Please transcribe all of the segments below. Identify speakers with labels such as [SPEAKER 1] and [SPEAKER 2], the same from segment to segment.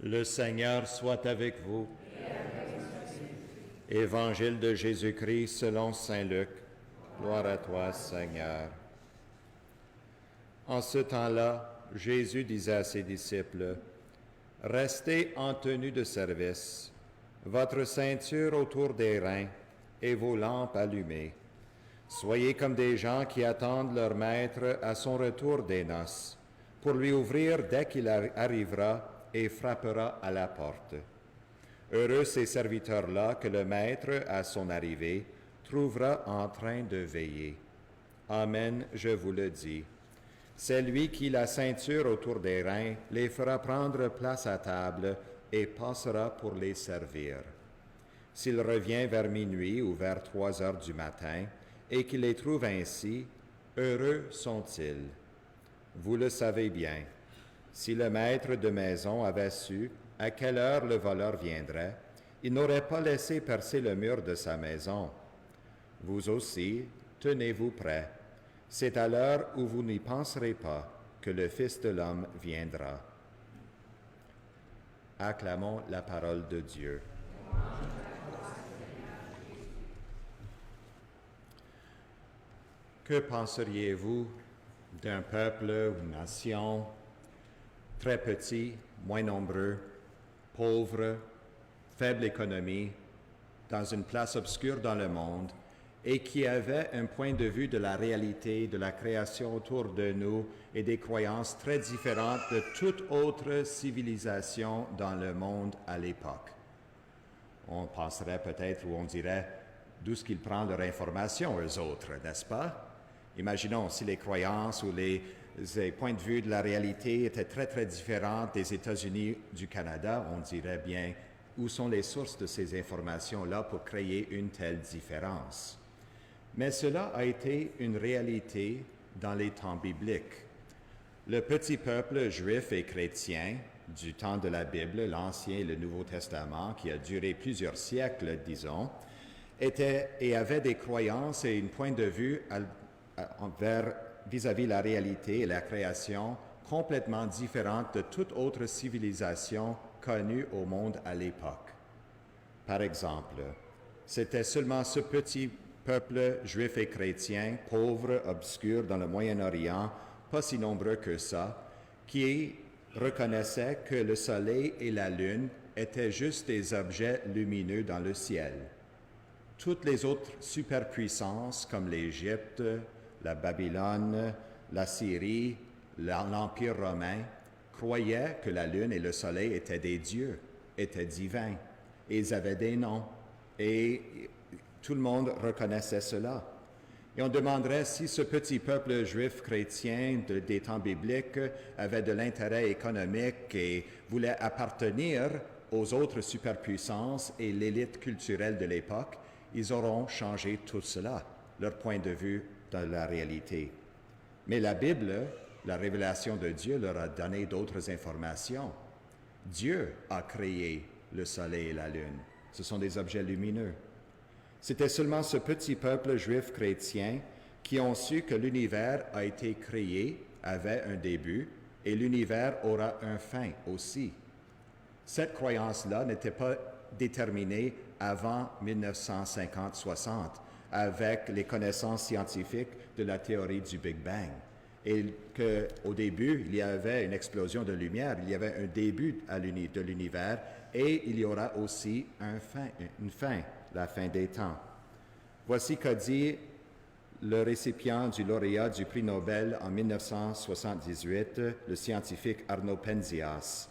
[SPEAKER 1] Le Seigneur soit avec vous. Évangile de Jésus-Christ selon saint Luc. Gloire à toi, Seigneur. En ce temps-là, Jésus disait à ses disciples, « Restez en tenue de service, votre ceinture autour des reins et vos lampes allumées. Soyez comme des gens qui attendent leur maître à son retour des noces, pour lui ouvrir dès qu'il arrivera et frappera à la porte. Heureux ces serviteurs-là que le maître, à son arrivée, trouvera en train de veiller. Amen, je vous le dis. C'est lui qui, la ceinture autour des reins, les fera prendre place à table et passera pour les servir. S'il revient vers minuit ou vers 3 heures du matin, et qu'il les trouve ainsi, heureux sont-ils. Vous le savez bien. Si le maître de maison avait su à quelle heure le voleur viendrait, il n'aurait pas laissé percer le mur de sa maison. Vous aussi, tenez-vous prêts. C'est à l'heure où vous n'y penserez pas que le Fils de l'homme viendra. Acclamons la parole de Dieu. Que penseriez-vous d'un peuple ou nation très petit, moins nombreux, pauvre, faible économie, dans une place obscure dans le monde, et qui avait un point de vue de la réalité, de la création autour de nous et des croyances très différentes de toute autre civilisation dans le monde à l'époque. On penserait peut-être ou on dirait d'où est-ce qu'ils prennent leur information, eux autres, n'est-ce pas? Imaginons si les croyances ou les points de vue de la réalité étaient très, très différents des États-Unis, du Canada, on dirait bien où sont les sources de ces informations-là pour créer une telle différence. Mais cela a été une réalité dans les temps bibliques. Le petit peuple juif et chrétien du temps de la Bible, l'Ancien et le Nouveau Testament, qui a duré plusieurs siècles, disons, était et avait des croyances et un point de vue vis-à-vis la réalité et la création complètement différente de toute autre civilisation connue au monde à l'époque. Par exemple, c'était seulement ce petit peuple juif et chrétien, pauvre, obscur dans le Moyen-Orient, pas si nombreux que ça, qui reconnaissait que le soleil et la lune étaient juste des objets lumineux dans le ciel. Toutes les autres superpuissances comme l'Égypte, la Babylone, la Syrie, l'Empire romain, croyaient que la lune et le soleil étaient des dieux, étaient divins, et ils avaient des noms, et tout le monde reconnaissait cela. Et on demanderait si ce petit peuple juif chrétien des temps bibliques avait de l'intérêt économique et voulait appartenir aux autres superpuissances et l'élite culturelle de l'époque, ils auront changé tout cela, leur point de vue de la réalité. Mais la Bible, la révélation de Dieu, leur a donné d'autres informations. Dieu a créé le soleil et la lune. Ce sont des objets lumineux. C'était seulement ce petit peuple juif chrétien qui ont su que l'univers a été créé, avait un début, et l'univers aura un fin aussi. Cette croyance-là n'était pas déterminée avant 1950-60, avec les connaissances scientifiques de la théorie du Big Bang. Et qu'au début, il y avait une explosion de lumière, il y avait un début de l'univers, et il y aura aussi une fin, la fin des temps. Voici qu'a dit le récipient du lauréat du prix Nobel en 1978, le scientifique Arno Penzias,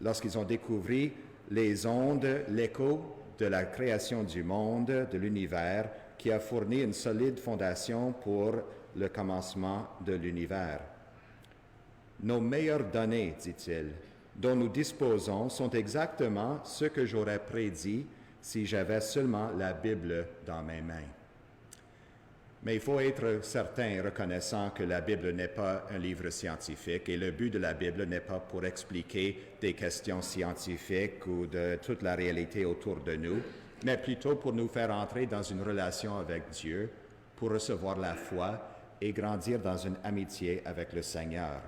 [SPEAKER 1] lorsqu'ils ont découvert les ondes, l'écho de la création du monde, de l'univers, qui a fourni une solide fondation pour le commencement de l'univers. Nos meilleures données, dit-il, dont nous disposons sont exactement ce que j'aurais prédit si j'avais seulement la Bible dans mes mains. Mais il faut être certain et reconnaissant que la Bible n'est pas un livre scientifique et le but de la Bible n'est pas pour expliquer des questions scientifiques ou de toute la réalité autour de nous, mais plutôt pour nous faire entrer dans une relation avec Dieu, pour recevoir la foi et grandir dans une amitié avec le Seigneur.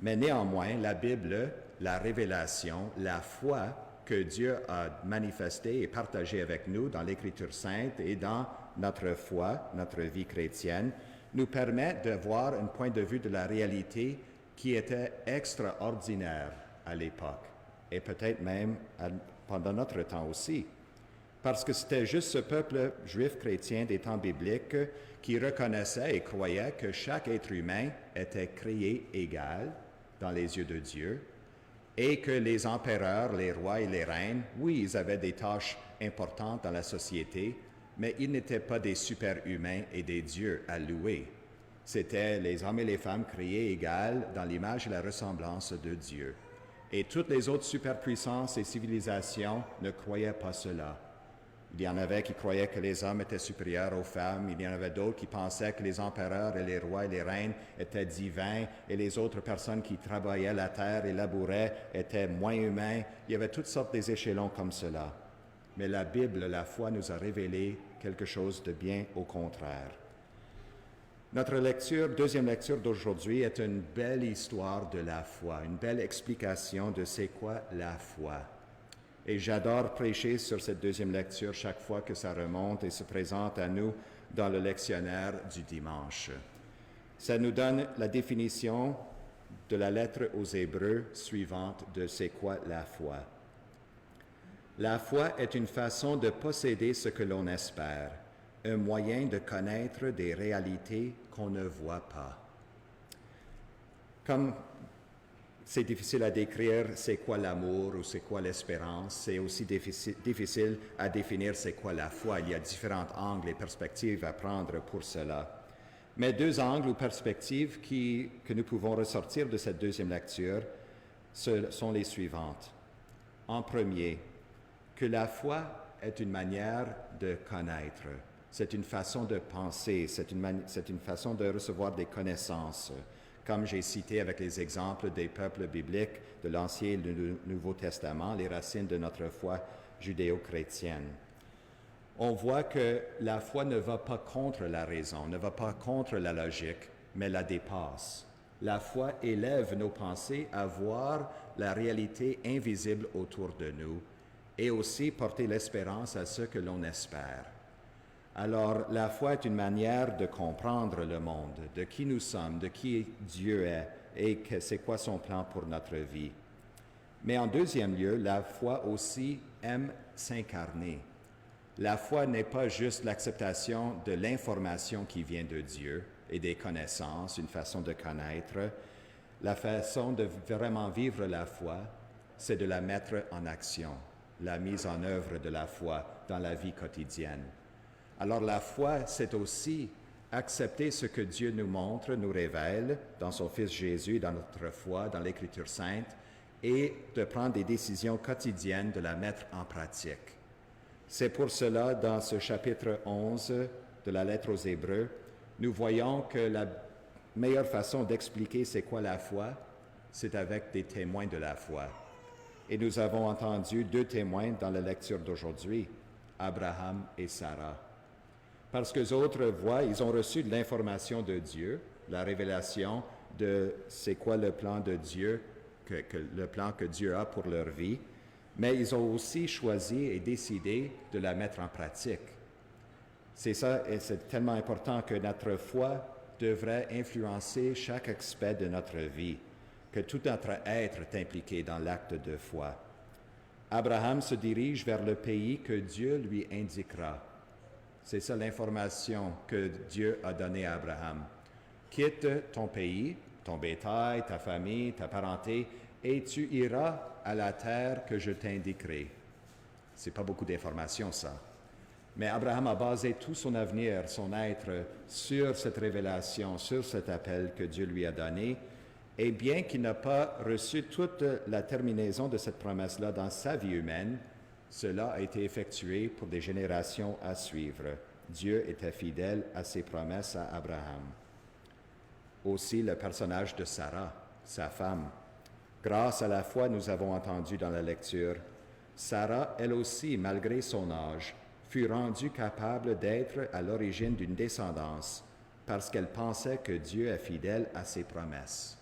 [SPEAKER 1] Mais néanmoins, la Bible la révélation, la foi que Dieu a manifestée et partagée avec nous dans l'Écriture sainte et dans notre foi, notre vie chrétienne, nous permet de voir un point de vue de la réalité qui était extraordinaire à l'époque, et peut-être même pendant notre temps aussi. Parce que c'était juste ce peuple juif chrétien des temps bibliques qui reconnaissait et croyait que chaque être humain était créé égal dans les yeux de Dieu, et que les empereurs, les rois et les reines, oui, ils avaient des tâches importantes dans la société, mais ils n'étaient pas des super-humains et des dieux à louer. C'étaient les hommes et les femmes créés égales dans l'image et la ressemblance de Dieu. Et toutes les autres superpuissances et civilisations ne croyaient pas cela. Il y en avait qui croyaient que les hommes étaient supérieurs aux femmes, il y en avait d'autres qui pensaient que les empereurs et les rois et les reines étaient divins, et les autres personnes qui travaillaient la terre et labouraient étaient moins humains. Il y avait toutes sortes d'échelons comme cela. Mais la Bible, la foi, nous a révélé quelque chose de bien au contraire. Notre deuxième lecture d'aujourd'hui est une belle histoire de la foi, une belle explication de c'est quoi la foi. Et j'adore prêcher sur cette deuxième lecture chaque fois que ça remonte et se présente à nous dans le lectionnaire du dimanche. Ça nous donne la définition de la lettre aux Hébreux suivante de c'est quoi la foi. La foi est une façon de posséder ce que l'on espère, un moyen de connaître des réalités qu'on ne voit pas. Comme c'est difficile à décrire c'est quoi l'amour ou c'est quoi l'espérance, c'est aussi difficile à définir c'est quoi la foi. Il y a différents angles et perspectives à prendre pour cela. Mais deux angles ou perspectives que nous pouvons ressortir de cette deuxième lecture sont les suivantes. En premier, que la foi est une manière de connaître. C'est une façon de penser, c'est une façon de recevoir des connaissances. Comme j'ai cité avec les exemples des peuples bibliques de l'Ancien et du Nouveau Testament, les racines de notre foi judéo-chrétienne. On voit que la foi ne va pas contre la raison, ne va pas contre la logique, mais la dépasse. La foi élève nos pensées à voir la réalité invisible autour de nous et aussi porter l'espérance à ce que l'on espère. Alors, la foi est une manière de comprendre le monde, de qui nous sommes, de qui Dieu est et que c'est quoi son plan pour notre vie. Mais en deuxième lieu, la foi aussi aime s'incarner. La foi n'est pas juste l'acceptation de l'information qui vient de Dieu et des connaissances, une façon de connaître. La façon de vraiment vivre la foi, c'est de la mettre en action, la mise en œuvre de la foi dans la vie quotidienne. Alors la foi, c'est aussi accepter ce que Dieu nous montre, nous révèle dans son Fils Jésus, dans notre foi, dans l'Écriture sainte, et de prendre des décisions quotidiennes, de la mettre en pratique. C'est pour cela, dans ce chapitre 11 de la lettre aux Hébreux, nous voyons que la meilleure façon d'expliquer c'est quoi la foi, c'est avec des témoins de la foi. Et nous avons entendu deux témoins dans la lecture d'aujourd'hui, Abraham et Sarah. Parce que les autres voient, ils ont reçu de l'information de Dieu, la révélation de c'est quoi le plan de Dieu, le plan que Dieu a pour leur vie, mais ils ont aussi choisi et décidé de la mettre en pratique. C'est ça, et c'est tellement important que notre foi devrait influencer chaque aspect de notre vie, que tout notre être est impliqué dans l'acte de foi. Abraham se dirige vers le pays que Dieu lui indiquera. C'est ça l'information que Dieu a donnée à Abraham. Quitte ton pays, ton bétail, ta famille, ta parenté, et tu iras à la terre que je t'indiquerai. C'est pas beaucoup d'informations, ça. Mais Abraham a basé tout son avenir, son être, sur cette révélation, sur cet appel que Dieu lui a donné. Et bien qu'il n'a pas reçu toute la terminaison de cette promesse-là dans sa vie humaine, cela a été effectué pour des générations à suivre. Dieu était fidèle à ses promesses à Abraham. Aussi le personnage de Sarah, sa femme. Grâce à la foi, nous avons entendu dans la lecture, Sarah, elle aussi, malgré son âge, fut rendue capable d'être à l'origine d'une descendance parce qu'elle pensait que Dieu est fidèle à ses promesses.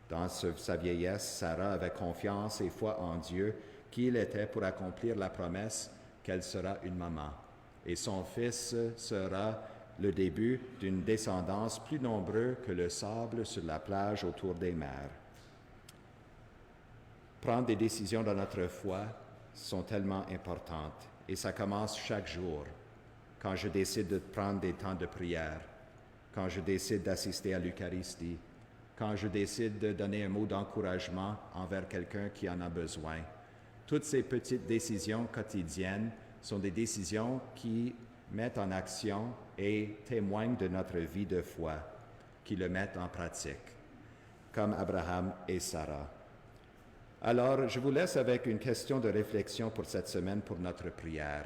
[SPEAKER 1] Dans sa vieillesse, Sarah avait confiance et foi en Dieu, qui il était pour accomplir la promesse qu'elle sera une maman. Et son fils sera le début d'une descendance plus nombreuse que le sable sur la plage autour des mers. Prendre des décisions dans notre foi sont tellement importantes et ça commence chaque jour. Quand je décide de prendre des temps de prière, quand je décide d'assister à l'Eucharistie, quand je décide de donner un mot d'encouragement envers quelqu'un qui en a besoin. Toutes ces petites décisions quotidiennes sont des décisions qui mettent en action et témoignent de notre vie de foi, qui le mettent en pratique, comme Abraham et Sarah. Alors, je vous laisse avec une question de réflexion pour cette semaine pour notre prière,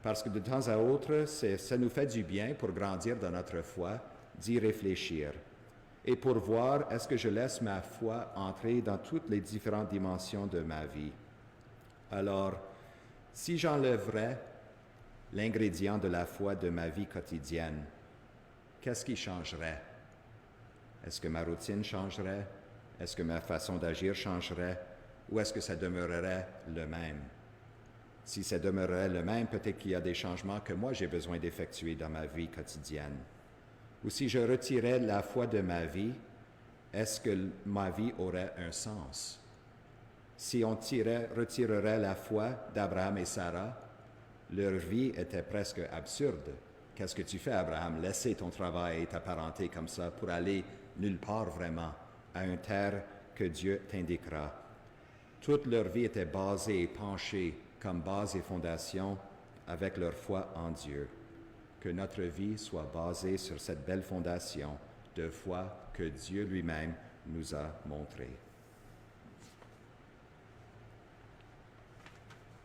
[SPEAKER 1] parce que de temps à autre, ça nous fait du bien pour grandir dans notre foi, d'y réfléchir, et pour voir est-ce que je laisse ma foi entrer dans toutes les différentes dimensions de ma vie. Alors, si j'enlèverais l'ingrédient de la foi de ma vie quotidienne, qu'est-ce qui changerait? Est-ce que ma routine changerait? Est-ce que ma façon d'agir changerait? Ou est-ce que ça demeurerait le même? Si ça demeurerait le même, peut-être qu'il y a des changements que moi j'ai besoin d'effectuer dans ma vie quotidienne. Ou si je retirais la foi de ma vie, est-ce que ma vie aurait un sens? Si on retirerait la foi d'Abraham et Sarah, leur vie était presque absurde. Qu'est-ce que tu fais, Abraham? Laisser ton travail et ta parenté comme ça pour aller nulle part vraiment, à une terre que Dieu t'indiquera. Toute leur vie était basée et penchée comme base et fondation avec leur foi en Dieu. Que notre vie soit basée sur cette belle fondation de foi que Dieu lui-même nous a montrée.